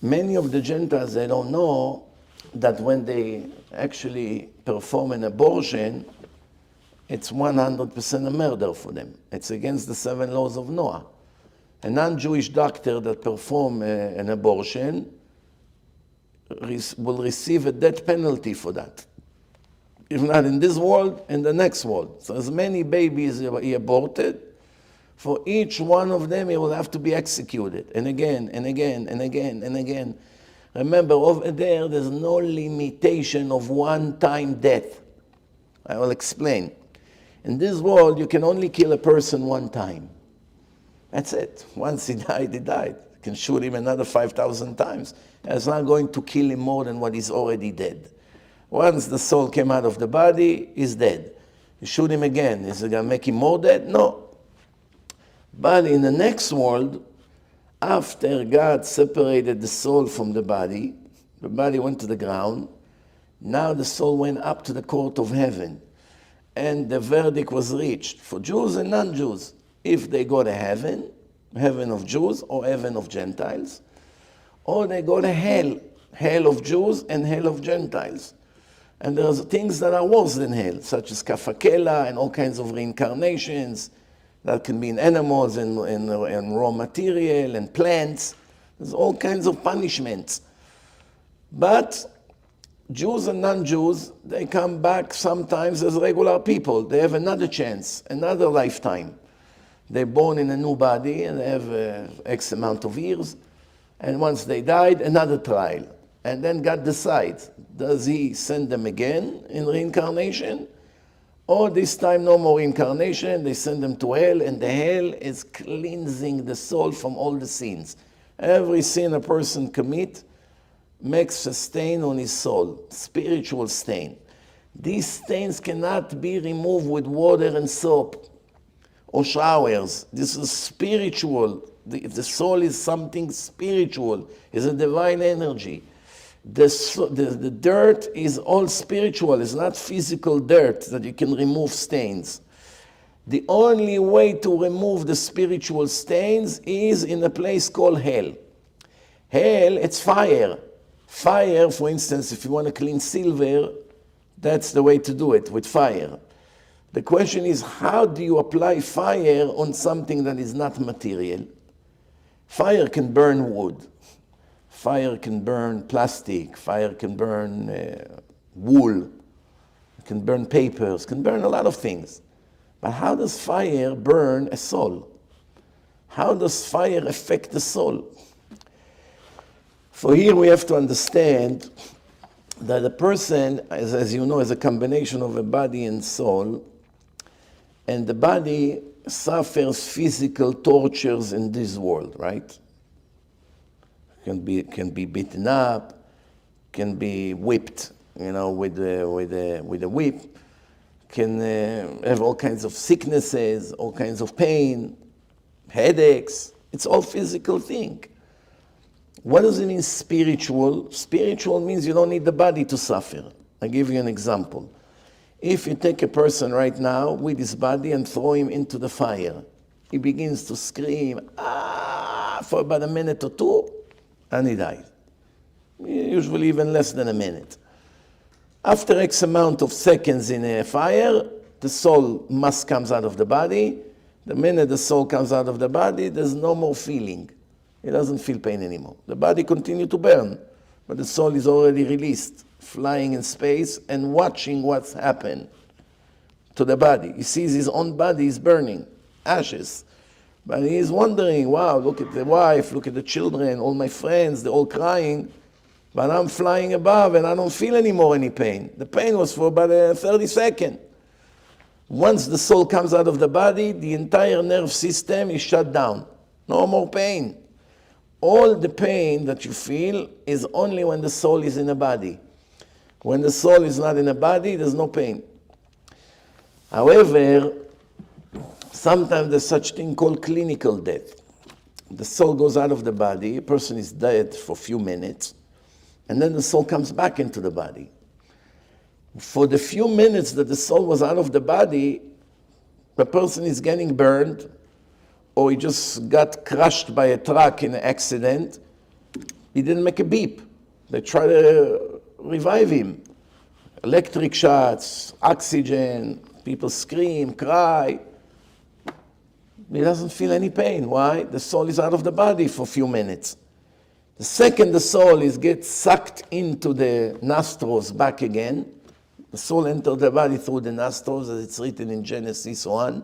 Many of the Gentiles, they don't know that when they actually perform an abortion, it's 100% a murder for them. It's against the 7 laws of Noah. A non-Jewish doctor that perform an abortion will receive a death penalty for that. If not in this world, in the next world. So as many babies he aborted, for each one of them he will have to be executed. And again, and again, and again, and again. Remember, over there, there's no limitation of one-time death. I will explain. In this world, you can only kill a person one time. That's it. Once he died, he died. You can shoot him another 5,000 times. It's not going to kill him more than what is already dead. Once the soul came out of the body, he's dead. You shoot him again. Is it going to make him more dead? No. But in the next world, after God separated the soul from the body went to the ground. Now the soul went up to the court of heaven. And the verdict was reached for Jews and non-Jews. If they go to heaven, heaven of Jews or heaven of Gentiles, or they go to hell, hell of Jews and hell of Gentiles. And there's things that are worse than hell, such as kafakela and all kinds of reincarnations that can be in animals and raw material and plants. There's all kinds of punishments. But Jews and non-Jews, they come back sometimes as regular people. They have another chance, another lifetime. They're born in a new body and they have X amount of years. And once they died, another trial. And then God decides, does he send them again in reincarnation? Or this time no more reincarnation, they send them to hell, and the hell is cleansing the soul from all the sins. Every sin a person commits makes a stain on his soul, spiritual stain. These stains cannot be removed with water and soap or showers. This is spiritual. The soul is something spiritual, it's a divine energy. The dirt is all spiritual, it's not physical dirt that you can remove stains. The only way to remove the spiritual stains is in a place called hell. Hell, it's fire. Fire, for instance, if you want to clean silver, that's the way to do it, with fire. The question is, how do you apply fire on something that is not material? Fire can burn wood. Fire can burn plastic. Fire can burn wool. It can burn papers. Can burn a lot of things. But how does fire burn a soul? How does fire affect the soul? For here we have to understand that a person, as you know, is a combination of a body and soul, and the body suffers physical tortures in this world, right? Can be beaten up, can be whipped, with a whip, can have all kinds of sicknesses, all kinds of pain, headaches. It's all physical thing. What does it mean spiritual? Spiritual means you don't need the body to suffer. I'll give you an example. If you take a person right now with his body and throw him into the fire, he begins to scream, for about a minute or two, and he dies. Usually even less than a minute. After X amount of seconds in a fire, the soul mass comes out of the body. The minute the soul comes out of the body, there's no more feeling. It doesn't feel pain anymore. The body continues to burn, but the soul is already released, flying in space and watching what's happened to the body. He sees his own body is burning, ashes. But he is wondering, wow, look at the wife, look at the children, all my friends, they're all crying. But I'm flying above and I don't feel anymore any pain. The pain was for about 30 seconds. Once the soul comes out of the body, the entire nerve system is shut down. No more pain. All the pain that you feel is only when the soul is in a body. When the soul is not in a body, there's no pain. However, sometimes there's such thing called clinical death. The soul goes out of the body, a person is dead for a few minutes, and then the soul comes back into the body. For the few minutes that the soul was out of the body, the person is getting burned, or he just got crushed by a truck in an accident, He didn't make a beep. They try to revive him. Electric shots, oxygen, people scream, cry. He doesn't feel any pain. Why? The soul is out of the body for a few minutes. The second the soul gets sucked into the nostrils back again, the soul enters the body through the nostrils, as it's written in Genesis 1.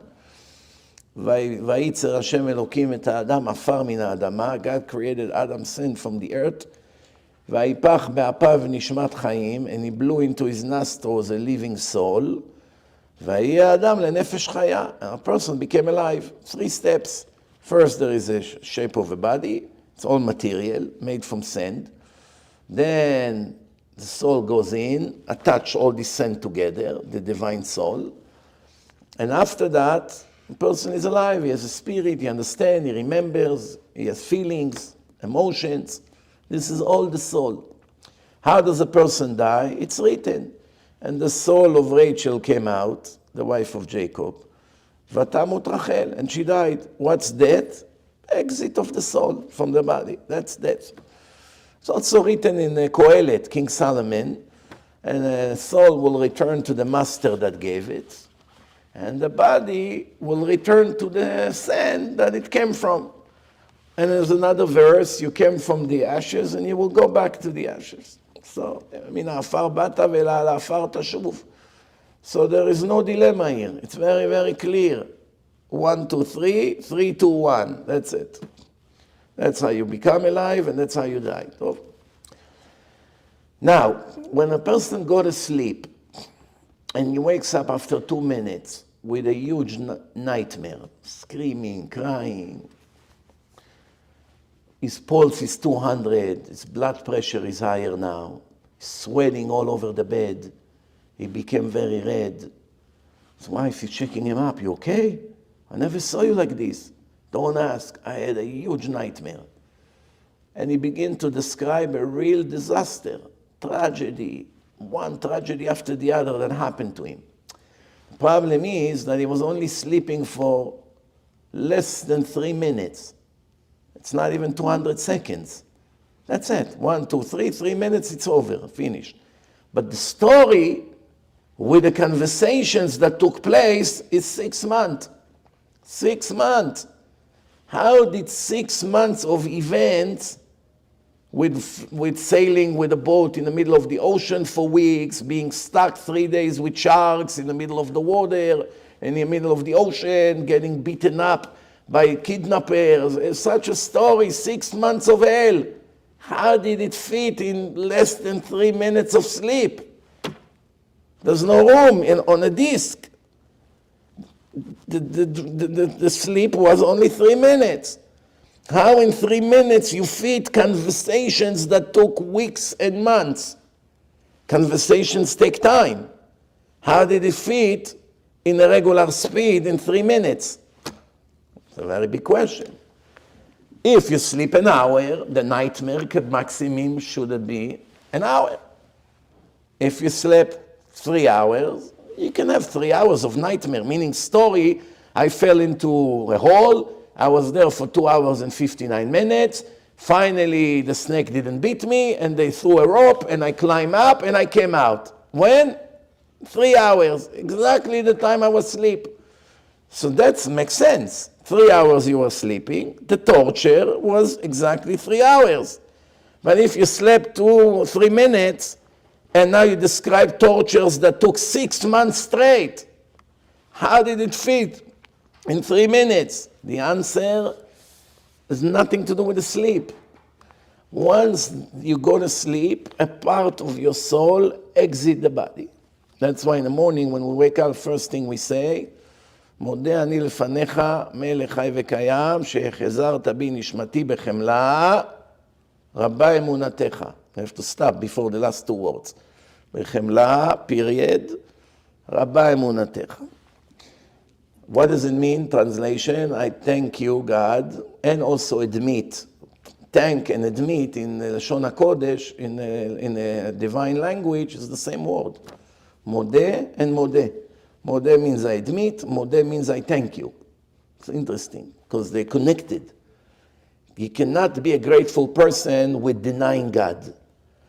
וייצר השם אלוקים את האדם עפר מן האדמה. God created Adam sin from the earth. ויפח באפיו נשמת חיים, and he blew into his nostrils a living soul. ויהיה האדם לנפש חיה. And a person became alive. 3 steps. First, there is a shape of a body. It's all material, made from sand. Then the soul goes in, attach all this sand together, the divine soul. And after that, the person is alive. He has a spirit, he understands, he remembers, he has feelings, emotions. This is all the soul. How does a person die? It's written. And the soul of Rachel came out, the wife of Jacob. Vatamut Rachel, and she died. What's death? Exit of the soul from the body. That's death. It's also written in Kohelet, King Solomon, and the soul will return to the master that gave it, and the body will return to the sand that it came from. And there's another verse, you came from the ashes and you will go back to the ashes. So, מן העפר באת ואל העפר תשוב. So there is no dilemma here. It's very, very clear. 1, 2, 3, 3, 2, 1. That's it. That's how you become alive and that's how you die. Now, when a person goes to sleep and he wakes up after 2 minutes with a huge nightmare, screaming, crying, his pulse is 200, his blood pressure is higher now, he's sweating all over the bed, he became very red. His wife is checking him up, you okay? I never saw you like this. Don't ask, I had a huge nightmare. And he began to describe a real disaster, tragedy, one tragedy after the other that happened to him. The problem is that he was only sleeping for less than 3 minutes. It's not even 200 seconds. That's it. 1, 2, 3, 3 minutes, it's over, finished. But the story with the conversations that took place is 6 months. 6 months. How did 6 months of events with sailing with a boat in the middle of the ocean for weeks, being stuck 3 days with sharks in the middle of the water, in the middle of the ocean, getting beaten up by kidnappers, such a story, 6 months of hell. How did it fit in less than 3 minutes of sleep? There's no room on a disc. The sleep was only 3 minutes. How in 3 minutes you fit conversations that took weeks and months? Conversations take time. How did it fit in a regular speed in 3 minutes? It's a very big question. If you sleep an hour, the nightmare maximum should be an hour. If you slept 3 hours, you can have 3 hours of nightmare, meaning story, I fell into a hole, I was there for 2 hours and 59 minutes, finally the snake didn't beat me, and they threw a rope, and I climbed up, and I came out. When? 3 hours, exactly the time I was asleep. So that makes sense. 3 hours you were sleeping, the torture was exactly 3 hours. But if you slept 2 or 3 minutes, and now you describe tortures that took 6 months straight, how did it fit in 3 minutes? The answer has nothing to do with the sleep. Once you go to sleep, a part of your soul exits the body. That's why in the morning when we wake up, first thing we say, מודה אני לפניך, מלך חי וקיים, שהחזרת בי נשמתי בחמלה, רבה אמונתך. I have to stop before the last 2 words. בחמלה, period, רבה אמונתך. What does it mean? Translation, I thank you, God, and also admit. Thank and admit in Lashon HaKodesh, in a divine language, is the same word. Modeh and modeh. Modeh means I admit, modeh means I thank you. It's interesting, because they're connected. You cannot be a grateful person with denying God.